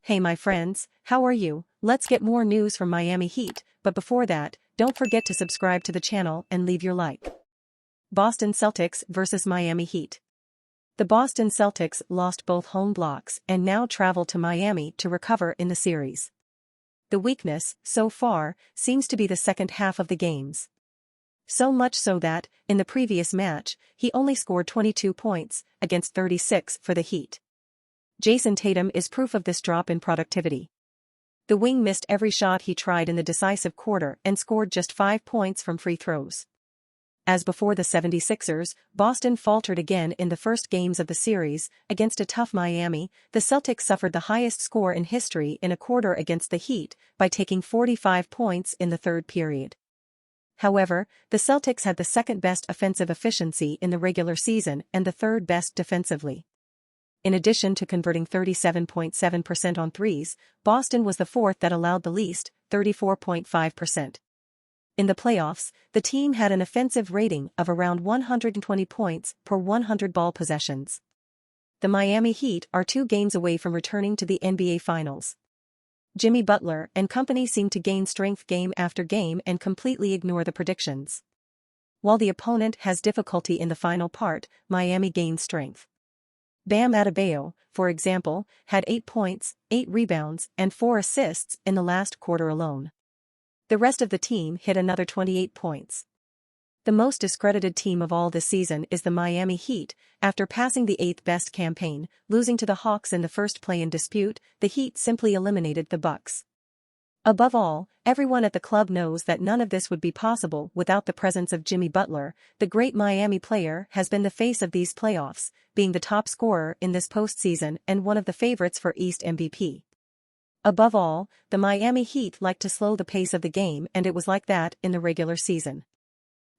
Hey my friends, how are you? Let's get more news from Miami Heat, but before that, don't forget to subscribe to the channel and leave your like. Boston Celtics vs Miami Heat. The Boston Celtics lost both home blocks and now travel to Miami to recover in the series. The weakness, so far, seems to be the second half of the games. So much so that, in the previous match, he only scored 22 points, against 36 for the Heat. Jason Tatum is proof of this drop in productivity. The wing missed every shot he tried in the decisive quarter and scored just 5 points from free throws. As before the 76ers, Boston faltered again in the first games of the series. Against a tough Miami, the Celtics suffered the highest score in history in a quarter against the Heat by taking 45 points in the third period. However, the Celtics had the second-best offensive efficiency in the regular season and the third-best defensively. In addition to converting 37.7% on threes, Boston was the fourth that allowed the least, 34.5%. In the playoffs, the team had an offensive rating of around 120 points per 100 ball possessions. The Miami Heat are 2 games away from returning to the NBA Finals. Jimmy Butler and company seem to gain strength game after game and completely ignore the predictions. While the opponent has difficulty in the final part, Miami gains strength. Bam Adebayo, for example, had 8 points, 8 rebounds, and 4 assists in the last quarter alone. The rest of the team hit another 28 points. The most discredited team of all this season is the Miami Heat. After passing the 8th-best campaign, losing to the Hawks in the first play-in dispute, the Heat simply eliminated the Bucks. Above all, everyone at the club knows that none of this would be possible without the presence of Jimmy Butler. The great Miami player has been the face of these playoffs, being the top scorer in this postseason and one of the favorites for East MVP. Above all, the Miami Heat like to slow the pace of the game, and it was like that in the regular season.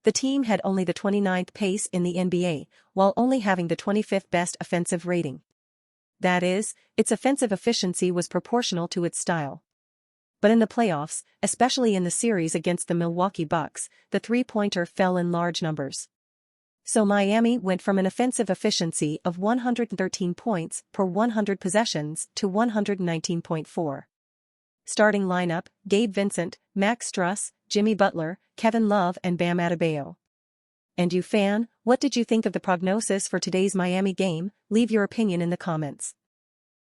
The team had only the 29th pace in the NBA, while only having the 25th best offensive rating. That is, its offensive efficiency was proportional to its style. But in the playoffs, especially in the series against the Milwaukee Bucks, the three-pointer fell in large numbers. So Miami went from an offensive efficiency of 113 points per 100 possessions to 119.4. Starting lineup: Gabe Vincent, Max Strus, Jimmy Butler, Kevin Love and Bam Adebayo. And you fan, what did you think of the prognosis for today's Miami game? Leave your opinion in the comments.